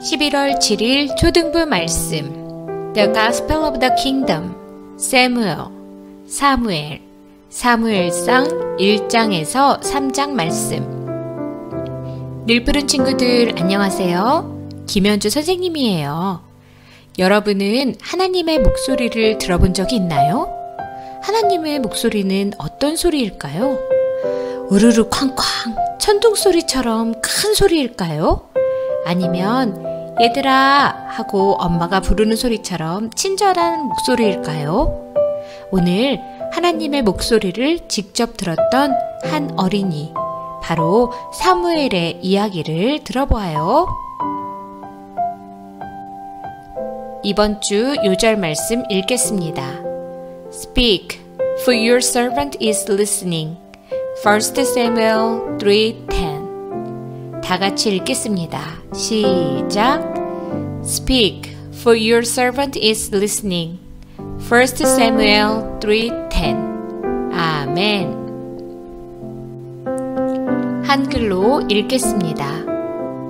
11월 7일 초등부 말씀 The Gospel of the Kingdom 사무엘상 1장에서 3장 말씀. 늘 푸른 친구들 안녕하세요. 김현주 선생님이에요. 여러분은 하나님의 목소리를 들어본 적이 있나요? 하나님의 목소리는 어떤 소리일까요? 우르르 쾅쾅 천둥 소리처럼 큰 소리일까요? 아니면 얘들아 하고 엄마가 부르는 소리처럼 친절한 목소리일까요? 오늘 하나님의 목소리를 직접 들었던 한 어린이, 바로 사무엘의 이야기를 들어보아요. 이번 주 요절 말씀 읽겠습니다. Speak, for your servant is listening. 1 Samuel 3:10. 다 같이 읽겠습니다. 시작. Speak, for your servant is listening. 1 Samuel 3:10. 아멘. 한글로 읽겠습니다.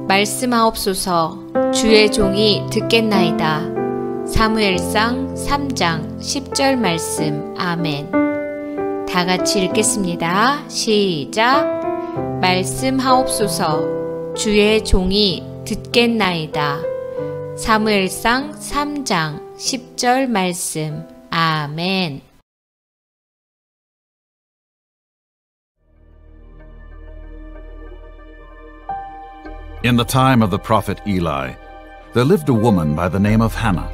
말씀하옵소서, 주의 종이 듣겠나이다. 사무엘상 3장 10절 말씀. 아멘. 다 같이 읽겠습니다. 시작. 말씀하옵소서, 주의 종이 듣겠나이다. 사무엘상 3장 10절 말씀. 아멘. In the time of the prophet Eli, there lived a woman by the name of Hannah.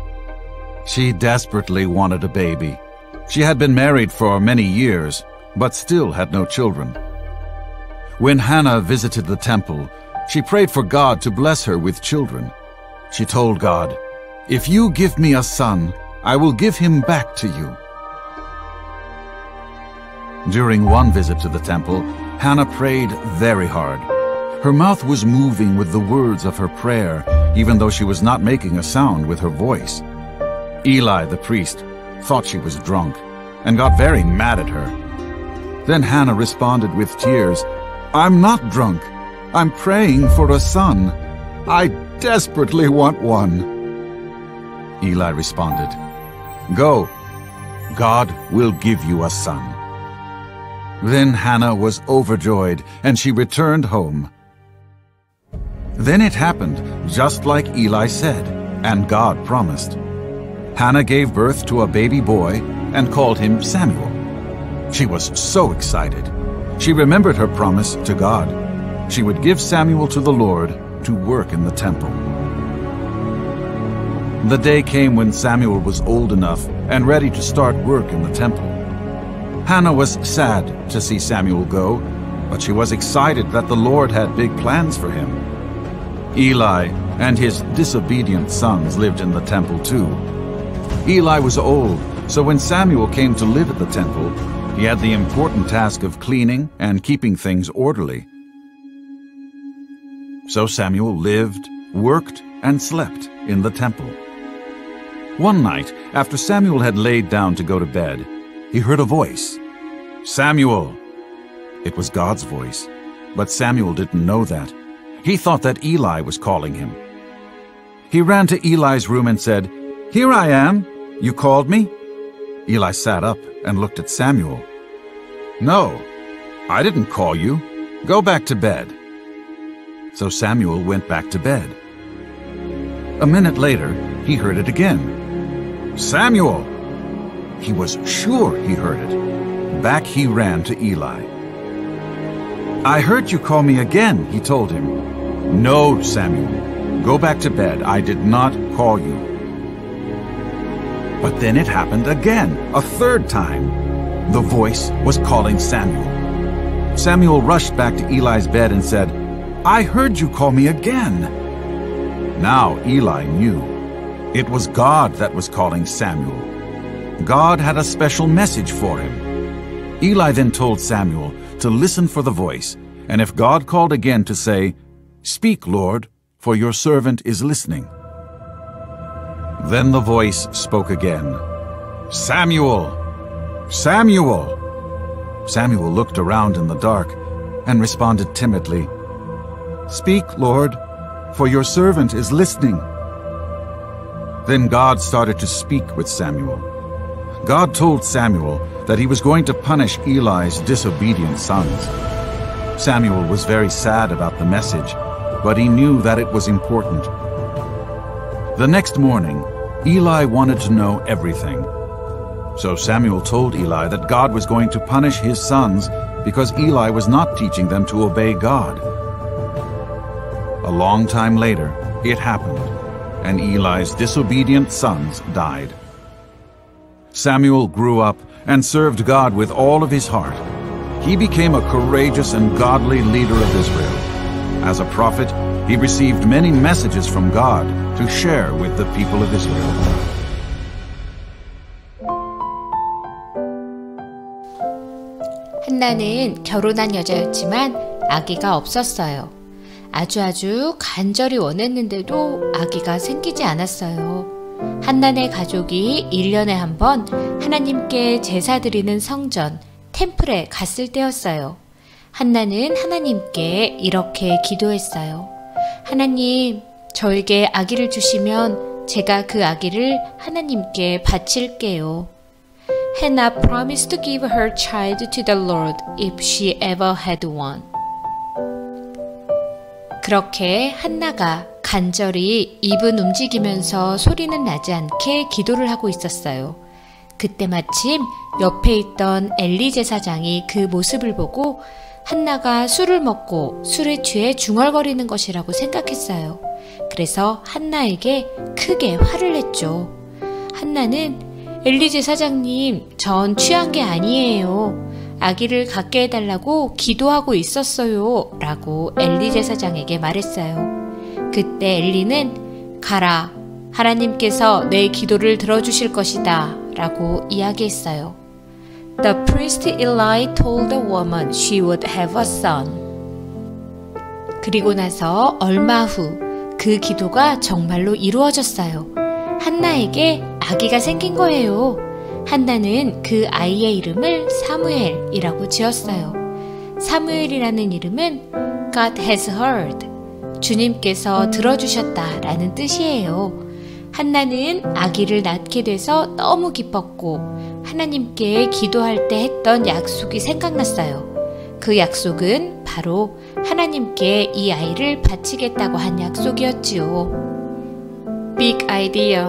She desperately wanted a baby. She had been married for many years, but still had no children. When Hannah visited the temple, she prayed for God to bless her with children. She told God, "If you give me a son, I will give him back to you." During one visit to the temple, Hannah prayed very hard. Her mouth was moving with the words of her prayer, even though she was not making a sound with her voice. Eli, the priest, thought she was drunk and got very mad at her. Then Hannah responded with tears, "I'm not drunk. I'm praying for a son. I desperately want one." Eli responded, "Go. God will give you a son." Then Hannah was overjoyed, and she returned home. Then it happened just like Eli said, and God promised. Hannah gave birth to a baby boy and called him Samuel. She was so excited. She remembered her promise to God. She would give Samuel to the Lord to work in the temple. The day came when Samuel was old enough and ready to start work in the temple. Hannah was sad to see Samuel go, but she was excited that the Lord had big plans for him. Eli and his disobedient sons lived in the temple too. Eli was old, so when Samuel came to live at the temple, he had the important task of cleaning and keeping things orderly. So Samuel lived, worked, and slept in the temple. One night, after Samuel had laid down to go to bed, he heard a voice. "Samuel!" It was God's voice, but Samuel didn't know that. He thought that Eli was calling him. He ran to Eli's room and said, "Here I am. You called me?" Eli sat up and looked at Samuel. "No, I didn't call you. Go back to bed." So Samuel went back to bed. A minute later, he heard it again. "Samuel!" He was sure he heard it. Back he ran to Eli. "I heard you call me again," he told him. "No, Samuel. Go back to bed. I did not call you." But then it happened again, a third time. The voice was calling Samuel. Samuel rushed back to Eli's bed and said, "I heard you call me again." Now Eli knew. It was God that was calling Samuel. God had a special message for him. Eli then told Samuel to listen for the voice, and if God called again to say, "Speak, Lord, for your servant is listening." Then the voice spoke again, "Samuel! Samuel!" Samuel looked around in the dark and responded timidly, "Speak, Lord, for your servant is listening." Then God started to speak with Samuel. God told Samuel that he was going to punish Eli's disobedient sons. Samuel was very sad about the message, but he knew that it was important. The next morning, Eli wanted to know everything. So Samuel told Eli that God was going to punish his sons because Eli was not teaching them to obey God. A long time later, it happened, and Eli's disobedient sons died. Samuel grew up and served God with all of his heart. He became a courageous and godly leader of Israel. As a prophet, he received many messages from God to share with the people of Israel. 한나는 결혼한 여자였지만 아기가 없었어요. 아주 간절히 원했는데도 아기가 생기지 않았어요. 한나네 가족이 1년에 한 번 하나님께 제사 드리는 성전, 템플에 갔을 때였어요. 한나는 하나님께 이렇게 기도했어요. 하나님, 저에게 아기를 주시면 제가 그 아기를 하나님께 바칠게요. Hannah promised to give her child to the Lord if she ever had one. 그렇게 한나가 간절히 입은 움직이면서 소리는 나지 않게 기도를 하고 있었어요. 그때 마침 옆에 있던 엘리 제사장이 그 모습을 보고 한나가 술을 먹고 술에 취해 중얼거리는 것이라고 생각했어요. 그래서 한나에게 크게 화를 냈죠. 한나는 엘리 제사장님, 전 취한 게 아니에요. 아기를 갖게 해달라고 기도하고 있었어요. 라고 엘리 제사장에게 말했어요. 그때 엘리는 가라, 하나님께서 내 기도를 들어주실 것이다. 라고 이야기했어요. The priest Eli told the woman she would have a son. 그리고 나서 얼마 후 그 기도가 정말로 이루어졌어요. 한나에게 아기가 생긴 거예요. 한나는 그 아이의 이름을 사무엘이라고 지었어요. 사무엘이라는 이름은 God has heard, 주님께서 들어주셨다라는 뜻이에요. 한나는 아기를 낳게 돼서 너무 기뻤고 하나님께 기도할 때 했던 약속이 생각났어요. 그 약속은 바로 하나님께 이 아이를 바치겠다고 한 약속이었지요. Big idea.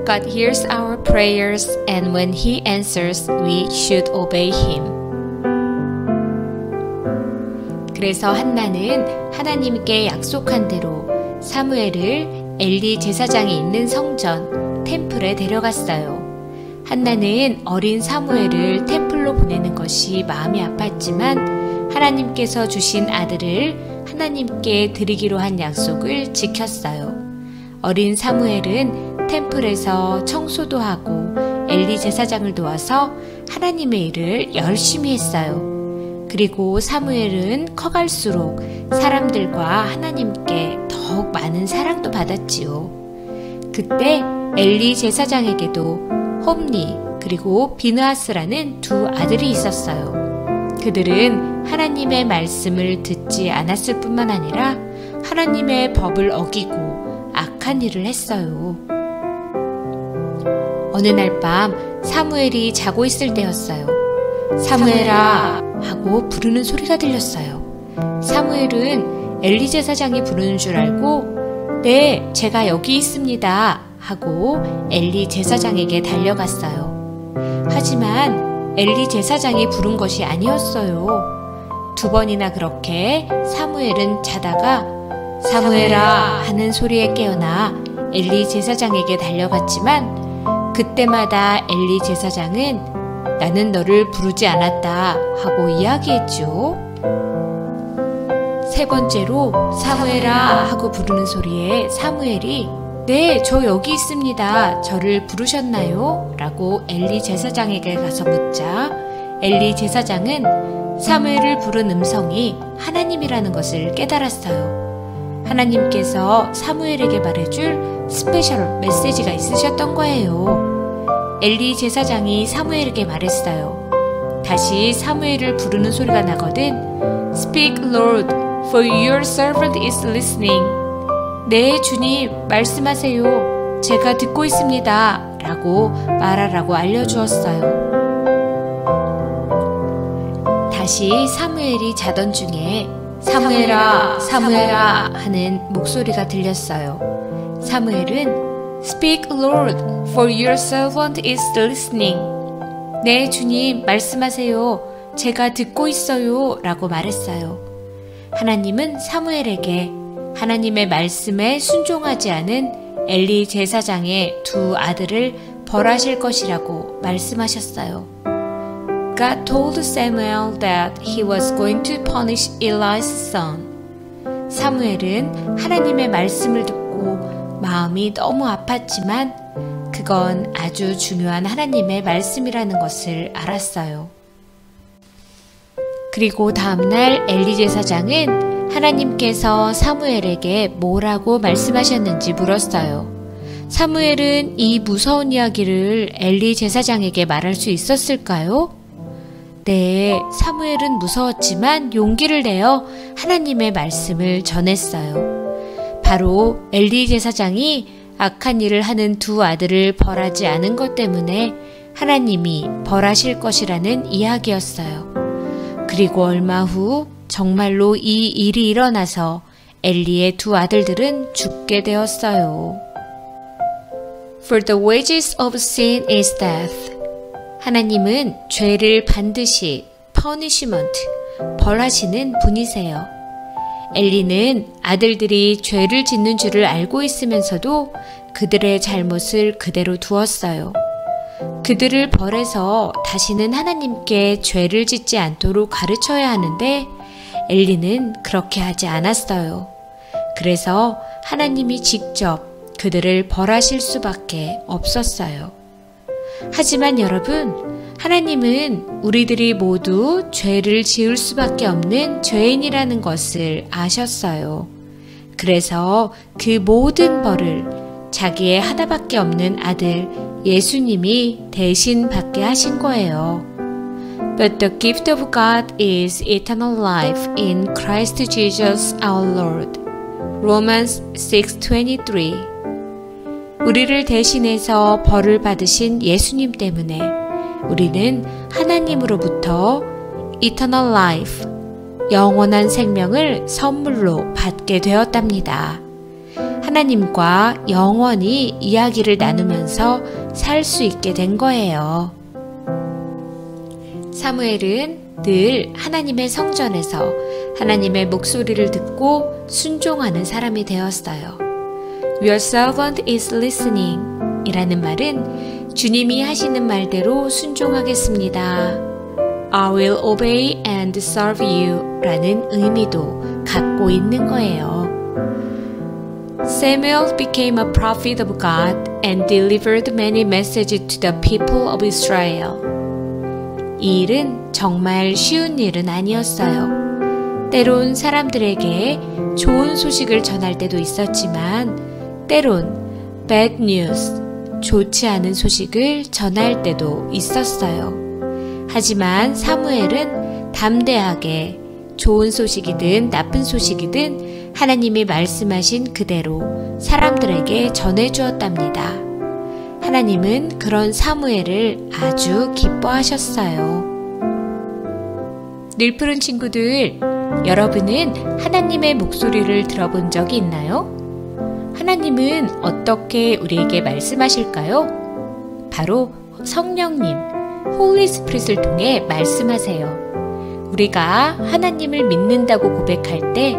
God hears our prayers and when He answers, we should obey Him. 그래서 한나는 하나님께 약속한 대로 사무엘을 엘리 제사장이 있는 성전, 템플에 데려갔어요. 한나는 어린 사무엘을 템플로 보내는 것이 마음이 아팠지만 하나님께서 주신 아들을 하나님께 드리기로 한 약속을 지켰어요. 어린 사무엘은 템플에서 청소도 하고 엘리 제사장을 도와서 하나님의 일을 열심히 했어요. 그리고 사무엘은 커갈수록 사람들과 하나님께 더욱 많은 사랑도 받았지요. 그때 엘리 제사장에게도 홈니 그리고 비느하스라는 두 아들이 있었어요. 그들은 하나님의 말씀을 듣지 않았을 뿐만 아니라 하나님의 법을 어기고 악한 일을 했어요. 어느 날 밤 사무엘이 자고 있을 때였어요. 사무엘아 하고 부르는 소리가 들렸어요. 사무엘은 엘리 제사장이 부르는 줄 알고 네, 제가 여기 있습니다 하고 엘리 제사장에게 달려갔어요. 하지만 엘리 제사장이 부른 것이 아니었어요. 2번이나 그렇게 사무엘은 자다가 사무엘아 하는 소리에 깨어나 엘리 제사장에게 달려갔지만 그때마다 엘리 제사장은 나는 너를 부르지 않았다 하고 이야기했죠. 3번째로 사무엘아 하고 부르는 소리에 사무엘이 네, 저 여기 있습니다. 저를 부르셨나요? 라고 엘리 제사장에게 가서 묻자 엘리 제사장은 사무엘을 부른 음성이 하나님이라는 것을 깨달았어요. 하나님께서 사무엘에게 말해줄 스페셜 메시지가 있으셨던 거예요. 엘리 제사장이 사무엘에게 말했어요. 다시 사무엘을 부르는 소리가 나거든. Speak, Lord, for your servant is listening. 네, 주님, 말씀하세요. 제가 듣고 있습니다. 라고 말하라고 알려주었어요. 다시 사무엘이 자던 중에 사무엘아, 사무엘아 하는 목소리가 들렸어요. 사무엘은 Speak, Lord, for your servant is listening. 네, 주님, 말씀하세요. 제가 듣고 있어요. 라고 말했어요. 하나님은 사무엘에게 하나님의 말씀에 순종하지 않은 엘리 제사장의 두 아들을 벌하실 것이라고 말씀하셨어요. God told Samuel that he was going to punish Eli's son. 사무엘은 하나님의 말씀을 듣고 마음이 너무 아팠지만 그건 아주 중요한 하나님의 말씀이라는 것을 알았어요. 그리고 다음날 엘리 제사장은 하나님께서 사무엘에게 뭐라고 말씀하셨는지 물었어요. 사무엘은 이 무서운 이야기를 엘리 제사장에게 말할 수 있었을까요? 네, 사무엘은 무서웠지만 용기를 내어 하나님의 말씀을 전했어요. 바로 엘리 제사장이 악한 일을 하는 두 아들을 벌하지 않은 것 때문에 하나님이 벌하실 것이라는 이야기였어요. 그리고 얼마 후 정말로 이 일이 일어나서 엘리의 두 아들들은 죽게 되었어요. For the wages of sin is death. 하나님은 죄를 반드시 punishment, 벌하시는 분이세요. 엘리는 아들들이 죄를 짓는 줄을 알고 있으면서도 그들의 잘못을 그대로 두었어요. 그들을 벌해서 다시는 하나님께 죄를 짓지 않도록 가르쳐야 하는데 엘리는 그렇게 하지 않았어요. 그래서 하나님이 직접 그들을 벌하실 수밖에 없었어요. 하지만 여러분, 하나님은 우리들이 모두 죄를 지을 수밖에 없는 죄인이라는 것을 아셨어요. 그래서 그 모든 벌을 자기의 하나밖에 없는 아들 예수님이 대신 받게 하신 거예요. But the gift of God is eternal life in Christ Jesus our Lord. Romans 6:23. 우리를 대신해서 벌을 받으신 예수님 때문에 우리는 하나님으로부터 eternal life, 영원한 생명을 선물로 받게 되었답니다. 하나님과 영원히 이야기를 나누면서 살 수 있게 된 거예요. 사무엘은 늘 하나님의 성전에서 하나님의 목소리를 듣고 순종하는 사람이 되었어요. Your servant is listening 이라는 말은 주님이 하시는 말대로 순종하겠습니다. I will obey and serve you 라는 의미도 갖고 있는 거예요. Samuel became a prophet of God and delivered many messages to the people of Israel. 이 일은 정말 쉬운 일은 아니었어요. 때론 사람들에게 좋은 소식을 전할 때도 있었지만 때론 bad news, 좋지 않은 소식을 전할 때도 있었어요. 하지만 사무엘은 담대하게 좋은 소식이든 나쁜 소식이든 하나님이 말씀하신 그대로 사람들에게 전해주었답니다. 하나님은 그런 사무엘을 아주 기뻐하셨어요. 늘 푸른 친구들, 여러분은 하나님의 목소리를 들어본 적이 있나요? 하나님은 어떻게 우리에게 말씀하실까요? 바로 성령님, Holy Spirit을 통해 말씀하세요. 우리가 하나님을 믿는다고 고백할 때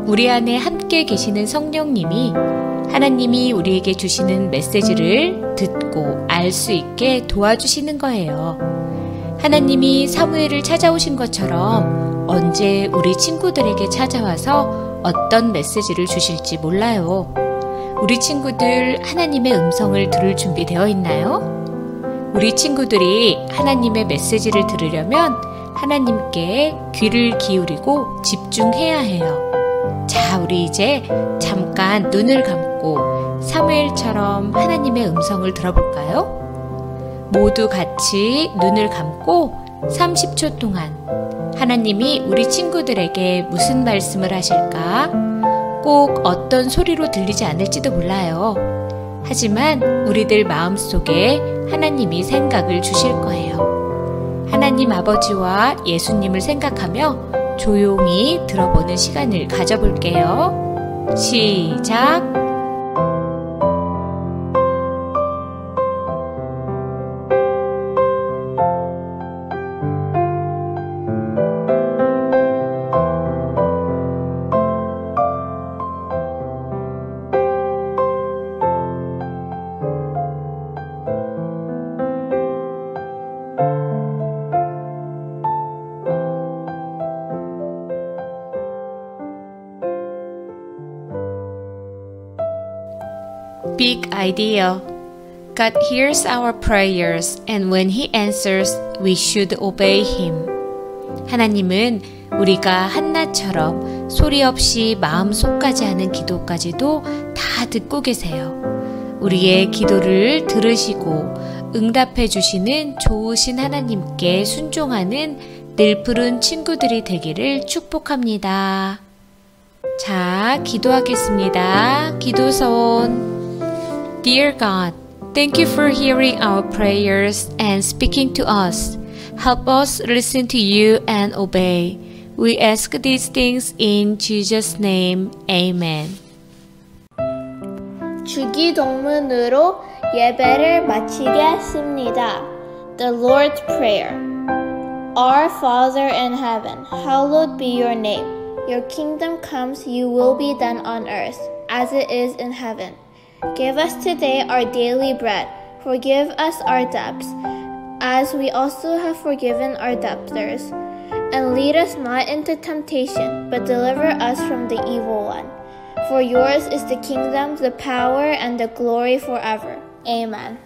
우리 안에 함께 계시는 성령님이 하나님이 우리에게 주시는 메시지를 듣고 알 수 있게 도와주시는 거예요. 하나님이 사무엘을 찾아오신 것처럼 언제 우리 친구들에게 찾아와서 어떤 메시지를 주실지 몰라요. 우리 친구들 하나님의 음성을 들을 준비되어 있나요? 우리 친구들이 하나님의 메시지를 들으려면 하나님께 귀를 기울이고 집중해야 해요. 자, 우리 이제 잠깐 눈을 감고 사무엘처럼 하나님의 음성을 들어볼까요? 모두 같이 눈을 감고 30초 동안 하나님이 우리 친구들에게 무슨 말씀을 하실까 꼭 어떤 소리로 들리지 않을지도 몰라요. 하지만 우리들 마음속에 하나님이 생각을 주실 거예요. 하나님 아버지와 예수님을 생각하며 조용히 들어보는 시간을 가져볼게요. 시작! Big idea. God hears our prayers, and when He answers, we should obey Him. 하나님은 우리가 한나처럼 소리 없이 마음속까지 하는 기도까지도 다 듣고 계세요. 우리의 기도를 들으시고 응답해 주시는 좋으신 하나님께 순종하는 늘푸른 친구들이 되기를 축복합니다. 자, 기도하겠습니다. 기도손. Dear God, thank you for hearing our prayers and speaking to us. Help us listen to you and obey. We ask these things in Jesus' name. Amen. 주기도문으로 예배를 마치겠습니다. The Lord's Prayer. Our Father in heaven, hallowed be your name. Your kingdom comes, your will be done on earth, as it is in heaven. Give us today our daily bread. Forgive us our debts, as we also have forgiven our debtors. And lead us not into temptation, but deliver us from the evil one. For yours is the kingdom, the power, and the glory forever. Amen.